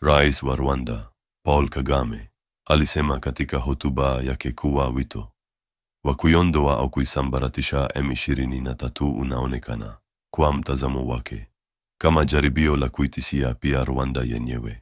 Rais wa Rwanda, Paul Kagame, alisema katika hotuba yake kuwa wito wa kuiondoa au kuisambaratisha M23 unaonekana kwa mtazamo wake kama jaribio la kuitishia pia Rwanda yenyewe.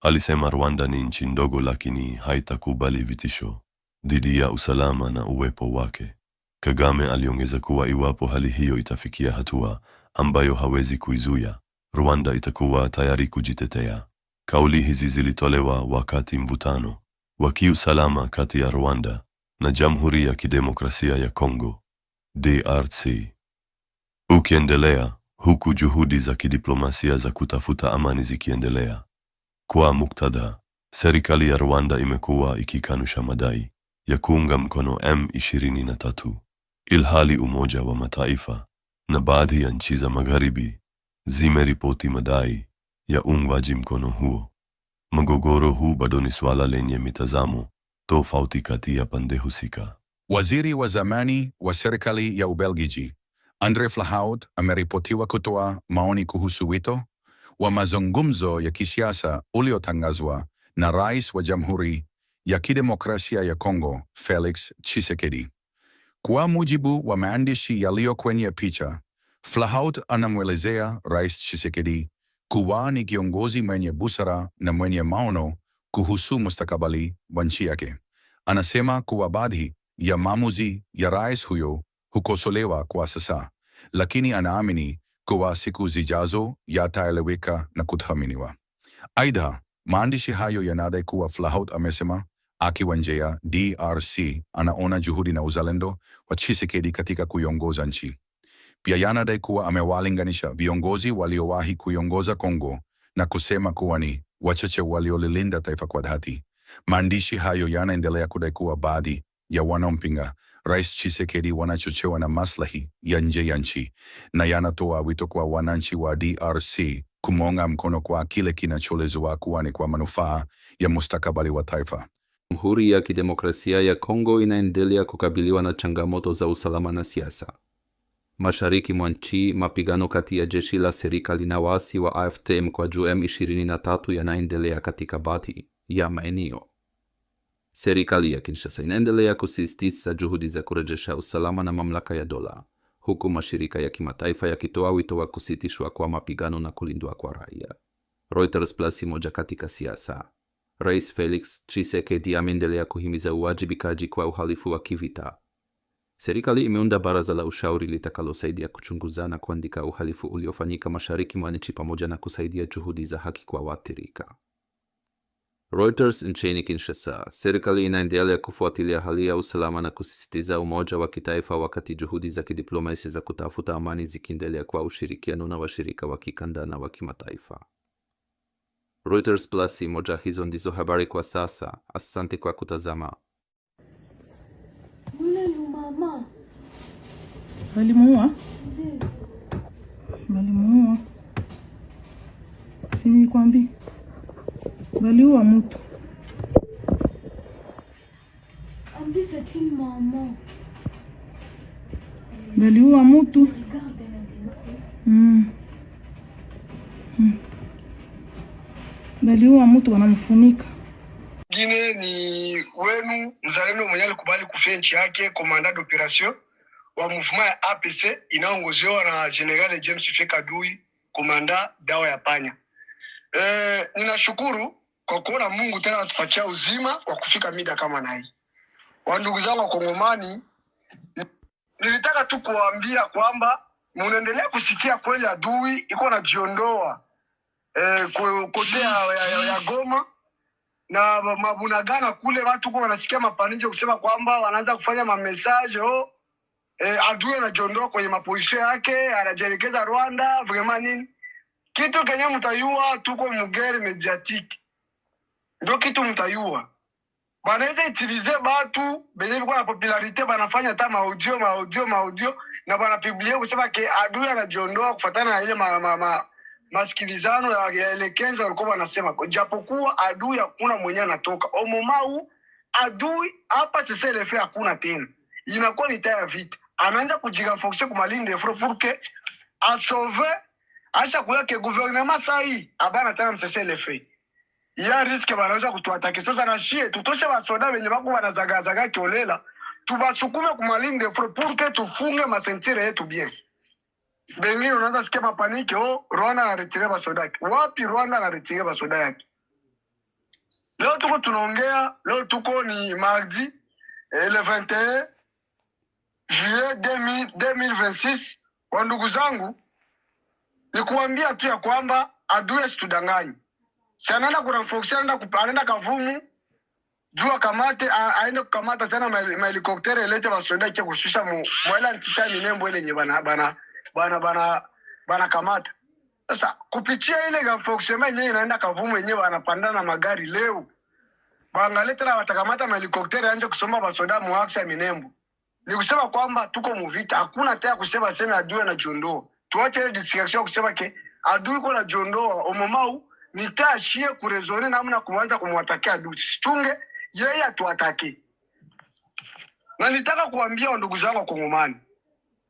Alisema Rwanda ni nchi ndogo lakini haitakubali vitisho dhidi ya usalama na uwepo wake. Kagame aliongeza kuwa iwapo hali hiyo itafikia hatua ambayo hawezi kuizuia, Rwanda itakuwa tayari kujitetea. Kauli hizi zilitolewa wakati mvutano wa kiusalama kati ya Rwanda na Jamhuri ya Kidemokrasia ya Kongo, DRC, ukiendelea, huku juhudi za kidiplomasia za kutafuta amani zikiendelea. Kwa muktadha, serikali ya Rwanda imekuwa ikikanusha madai ya kuunga mkono M23, ilhali Umoja wa Mataifa na baadhi ya nchi za Magharibi zimeripoti madai ya uungwaji mkono huo. Mgogoro huu bado ni swala lenye mitazamo tofauti kati ya pande husika. Waziri wa zamani wa serikali ya Ubelgiji, André Flahaut, ameripotiwa kutoa maoni kuhusu wito wa mazungumzo ya kisiasa uliotangazwa na Rais wa Jamhuri ya Kidemokrasia ya Kongo, Felix Tshisekedi. Kwa mujibu wa maandishi yaliyo kwenye picha, Flahaut anamwelezea Rais Tshisekedi kuwa ni kiongozi mwenye busara na mwenye maono kuhusu mustakabali wa nchi yake. Anasema kuwa baadhi ya maamuzi ya rais huyo hukosolewa kwa sasa, lakini anaamini kuwa siku zijazo yataeleweka na kuthaminiwa. Aidha, maandishi hayo yanadai kuwa Flahaut amesema akiwa nje ya DRC anaona juhudi na uzalendo wa Tshisekedi katika kuiongoza nchi. Pia yanadai kuwa amewalinganisha viongozi waliowahi kuiongoza Kongo na kusema kuwa ni wachache waliolilinda taifa kwa dhati. Maandishi hayo yanaendelea kudai kuwa baadhi ya wanaompinga Rais Tshisekedi wanachochewa na maslahi ya nje ya nchi, na yanatoa wito kwa wananchi wa DRC kumunga mkono kwa kile kinachoelezwa kuwa ni kwa manufaa ya mustakabali wa taifa. Jamhuri ya Kidemokrasia ya Kongo inaendelea kukabiliwa na changamoto za usalama na siasa. Mashariki mwa nchi, mapigano kati ya jeshi la serikali na waasi wa AFC kwa M23 yanaendelea katika baadhi ya maeneo. Serikali ya Kinshasa inaendelea kusisitiza juhudi za kurejesha usalama na mamlaka ya dola, huku mashirika ya kimataifa yakitoa wito wa kusitishwa kwa mapigano na kulindwa kwa raia. Reuters Plus. Moja katika siasa. Rais Felix Tshisekedi ameendelea kuhimiza uwajibikaji kwa uhalifu wa kivita. Serikali imeunda baraza la ushauri litakalosaidia kuchunguza na kuandika uhalifu uliofanyika mashariki mwa nchi pamoja na kusaidia juhudi za haki kwa waathirika. Reuters. Nchini Kinshasa, serikali inaendelea kufuatilia hali ya usalama na kusisitiza umoja wa kitaifa wakati juhudi za kidiplomasia za kutafuta amani zikiendelea kwa ushirikiano na washirika wa kikanda na wa kimataifa. Reuters Plus. Moja hizo ndizo habari kwa sasa. Asante kwa kutazama. Walimuua? Walimuua. Si nikwambia. Waliua mtu. Waliua mtu. Waliua mtu wanamfunika. Gine ni wenu mzalendo mwenye alikubali kufia nchi yake, komanda d'operation wa mouvement ya APC inaongozewa na General James Fekadui, komanda dawa ya panya. Ninashukuru kwa kuona Mungu tena atupatia uzima wa kufika mida kama na hii. Wandugu zangu wa Kongomani, nilitaka tu kuambia kwamba munaendelea kusikia kweli adui iko na jiondoa kote ya Goma na Mabunagana kule, watu kwa wanasikia mapaninjo kusema kwamba wanaanza kufanya message adui anajiondoa kwenye maposition yake, anajelekeza Rwanda, vraiment nini? Kitu kenye mtayua tuko mugere mediatique. Ndio kitu mtayua. Banaweza utiliser batu benye biko na popularite, banafanya hata audio na banapublier kusema ke adui anajiondoa kufuatana na ile masikilizano ya ile Kenza walikuwa wanasema. Japokuwa adui hakuna mwenye anatoka. Omomau adui hapa sasa ile fea hakuna tena. Inakuwa ni taya vita. Anaanza kujirenforcer kwa malinde pour que a sauver acha kuya ke gouvernement sai abana tena msese ile fea. ya riske wanaweza kutuatake. Sasa na shie tutoshe basoda wenye bako wanazagazaga kiolela, tubasukume kumalinde pour que tufunge masentire yetu bien. Bengine unaanza sikia mapanike, Rwanda anaretire basoda yake. Wapi Rwanda anaretire basoda yake? Leo tuko tunaongea, leo tuko ni mardi le 21 juillet 2026. Wa ndugu zangu, ni kuambia tu ya kwamba adui asitudanganye. Si anaenda kuna function, anaenda Kavumu jua kamate, aende kukamata tena mahelikopteri elete basoda yake kushusha mwela ntitani nembo ile nye bana kamata. Sasa kupitia ile function yenyewe inaenda Kavumu yenyewe wanapandana magari leo. Bangaleta na watakamata mahelikopteri anje kusoma basoda muaksa minembo. Ni kusema kwamba tuko muvita, hakuna taya kusema sema adui anajiondoa. Tuache ile distraction kusema ke adui kwa anajiondoa, omomau nitashie kurezone namna kuanza kumwatakia adui. Situnge yeye atuatake. Na nitaka kuambia ndugu zangu wa Kongomani,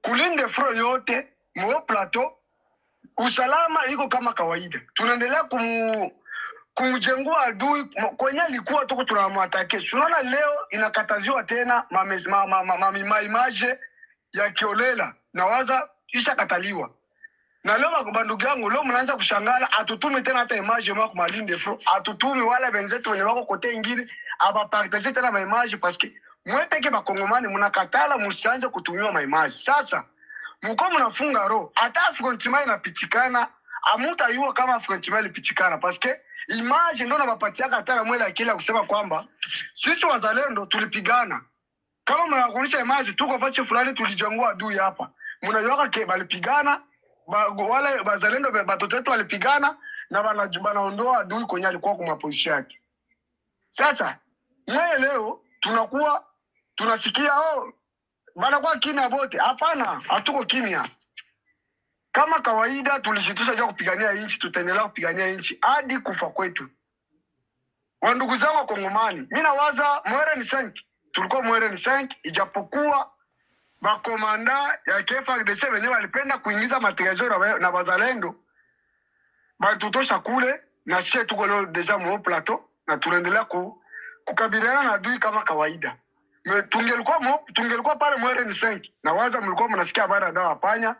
kulinde fro yote mo plateau, usalama iko kama kawaida. Tunaendelea kumjengua adui kwenye alikuwa tuko tunamwatake. Tunaona leo inakataziwa tena image ya kiolela na waza isha kataliwa. Na leo bandugu yangu, leo mnaanza kushangala atutumi tena hata image mwa kumalinde fro, atutumi wala benzetu wenye wako kote ingine abapartage tena image parce que mwepeke bakongomani mnakatala msianze kutumiwa image. Sasa mko mnafunga roho, hata Afrontima inapitikana, amuta yuo kama Afrontima ilipitikana parce que image ndio nabapatia katala mwele akili kusema kwamba sisi wazalendo tulipigana. Kama mnakuonyesha image tuko fasi fulani tulijengua adui hapa, mnayoka ke balipigana, wale wazalendo batoto wetu walipigana na banaondoa adui kwenye alikuwa kwa maposition yake. Sasa mwe leo tunasikia banakuwa kimya bote. Hapana, hatuko kimya. Kama kawaida tulishitusha kwa kupigania nchi, tutaendelea kupigania nchi hadi kufa kwetu. Wa ndugu zangu wa Kongomani, mimi nawaza mwere ni 5. Tulikuwa mwere ni 5 ijapokuwa makomanda ya KFARDC wenyewe walipenda kuingiza materiel na bazalendo. Batutosha kule na sisi tuko leo deja mo plateau na tunaendelea kukabiliana na adui kama kawaida. Tungelikuwa pale mwere ni 5. Na waza mlikuwa mnasikia habari ya dawa panya.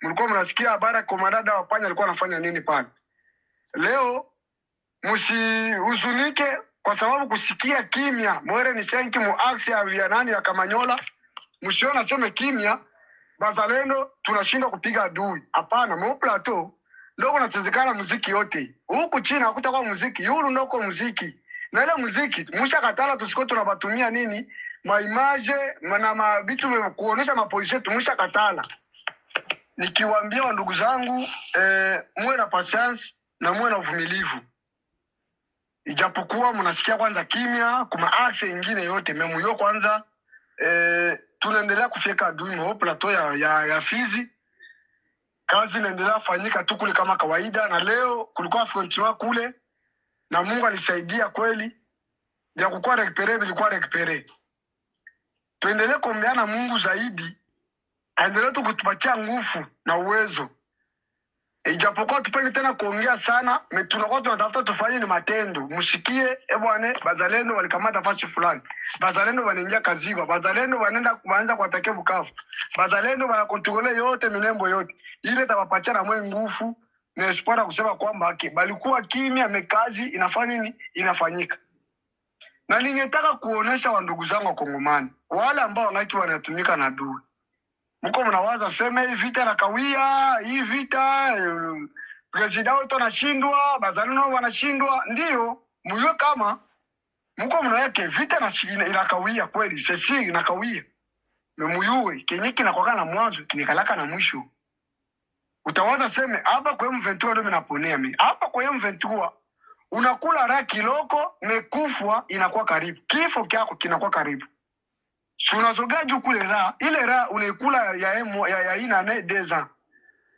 Mlikuwa mnasikia habari komanda dawa panya alikuwa anafanya nini pale. Leo msihuzunike kwa sababu kusikia kimya mwere ni 5 mu axe ya nani ya Kamanyola. Msiona sema kimya bazalendo tunashindwa kupiga adui. Hapana, mo plateau ndio kunachezekana muziki yote. Huku chini hakutakuwa muziki, yulu ndio kwa muziki. Na ile muziki mshakatala tusiko tunabatumia nini? Maimage na vitu kuonesha maposition tumshakatala. Nikiwaambia ndugu zangu muwe na patience na muwe na uvumilivu. Ijapokuwa mnasikia kwanza kimya kuma axe nyingine yote memuyo kwanza tunaendelea kufika adui mo plateau ya Fizi. Kazi inaendelea kufanyika tu kule kama kawaida, na leo kulikuwa Afrontima kule na Mungu alisaidia kweli ya kukua rekipere bilikuwa rekipere. Tuendelee kuombeana Mungu zaidi aendelee tu kutupatia nguvu na uwezo. Ijapokuwa tupende tena kuongea sana, tunakuwa tunatafuta tufanye ni matendo. Mshikie bwana bazalendo walikamata fasi fulani. Bazalendo wanaingia Kaziba, bazalendo wanaenda kuanza kuatakia Bukavu. Bazalendo wanakontrole yote minembo yote. Ile tawapatia na mwe nguvu na espoir kusema kwamba balikuwa kimya mekazi inafanya nini inafanyika. Na ningetaka kuonesha wa ndugu zangu wa Kongomani, wale ambao wanatumika na adui. Mko mnawaza sema hii vita na kawia, hii vita president wetu anashindwa, bazalendo wanashindwa. Ndio, mwe kama mko mnaweke vita na inakawia kweli, sisi inakawia. Memuyue kenye kinakuwa na mwanzo, kinikalaka na mwisho. Utawaza sema hapa kwa M23 ndio mnaponea mimi. Hapa kwa M23 unakula raha kiloko, mekufwa inakuwa karibu. Kifo kyako kinakuwa karibu. Tunazoga juu kule raha, ile raha unaikula ya ina ne deza.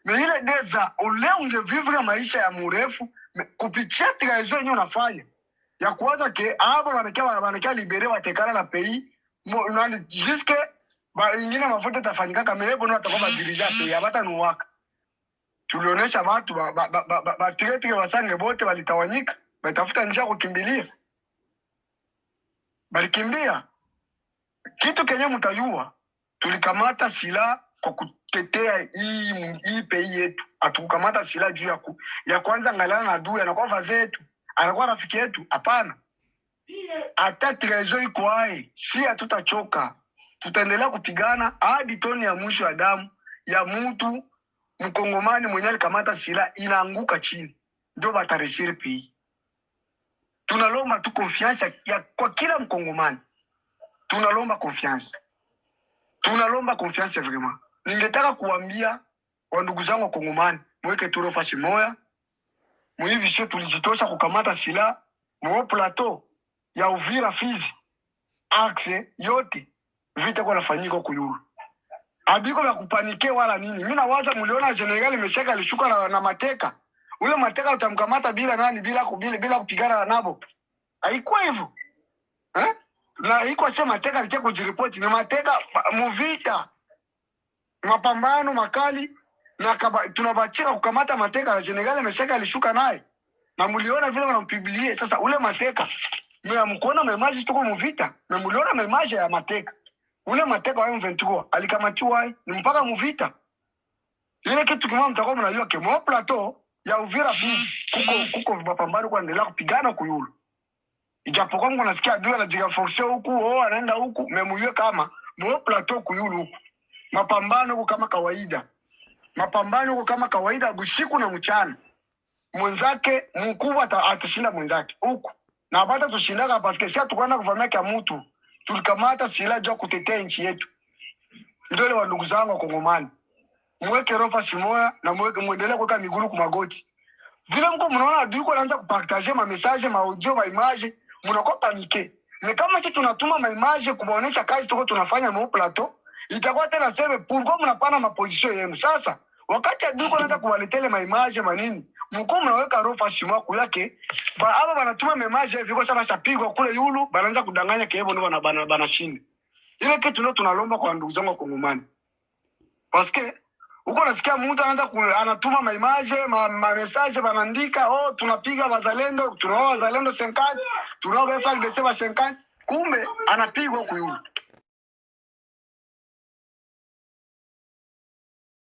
Me ile deza ule ungevivre maisha ya mrefu kupitia tigazo yenyewe unafanya. Ya kuwaza ke abo wanakia libere watekana na pays nani jiske ba ingine mafuta tafanyika kama yebo na atakuwa dirija pays abata nuwaka. Tulionesha watu ba tireti wasange bote walitawanyika. batafuta njia kukimbilia, balikimbia. Kitu kenye mtajua, tulikamata silaha kwa kutetea hii pei yetu. Hatukukamata silaha juu ya kwanza ngalana na adui anakuwa vaze yetu, anakuwa rafiki yetu. Hapana, hata trezo iko hai, si hatutachoka. Tutaendelea kupigana hadi toni ya mwisho ya damu ya mtu mkongomani mwenye alikamata silaha inaanguka chini, ndio bataresiri pei. Tunalomba tu confiance kwa kila mkongomani. Tunalomba confiance. Tunalomba confiance vraiment. Ningetaka kuambia wandugu zangu wa Kongomani, mweke tu nafasi moja. Mwivi sio tulijitosha kukamata silaha mwa plateau ya Uvira Fizi. Axe yote vita kwa nafanyika huko Yulu. Abiko ya kupanike wala nini. Mimi nawaza mliona General Meshaka alishuka na mateka. Ule mateka utamkamata bila nani, bila kupigana nabo. Haikuwa hivyo. Na haikuwa sema mateka alikia kujiripoti, ni mateka muvita. Mapambano makali na tunabachika kukamata mateka na General Meshaka alishuka naye. Na mliona vile wanampibilie. Sasa ule mateka mkuona memaji tuko muvita, na mliona memaji ya mateka. Ule mateka wa M23 alikamatiwa ni mpaka muvita. Ile kitu kama mtakuwa mnajua kemo plateau ya Uvira kuko mapambano kwa endelea kupigana kuyulu. Ijapokuwa mko nasikia adui anajiga force huku, anaenda huku, memulio kama mo plateau kuyulu huku. Mapambano huko kama kawaida. Mapambano huko kama kawaida usiku na mchana. Mwenzake mkubwa atashinda mwenzake huku. Na bata tushindaka paske sisi tukwenda kuvamia kwa mtu. Tulikamata silaha juu kutetea nchi yetu. Ndio wale ndugu zangu wa Kongomani. Mweke rofa simoya na muendelee kuweka miguu kwa magoti. Vile mko mnaona adui kwa anaanza kupartager ma message, ma audio, ma image, mnakuwa panike. Na kama sisi tunatuma ma image kubaonesha kazi tuko tunafanya mu plateau, itakuwa tena sebe pourquoi mnapana ma position yenu. Sasa wakati adui kwa anaanza kuwaletea ma image manini, mko mnaweka rofa simoya kwa yake, hapa wanatuma ma image hivi kwa sababu shapigwa kule Yulu, banaanza kudanganya kebo ndio bana shinda. Ile kitu ndio tunalomba kwa ndugu zangu wa Kongomani. Paske uko nasikia mtu anatuma maimaje, message wanaandika, tunapiga wazalendo, tunaoa wazalendo 50, tunaoa FARDC 50, kumbe anapigwa huko Yulu.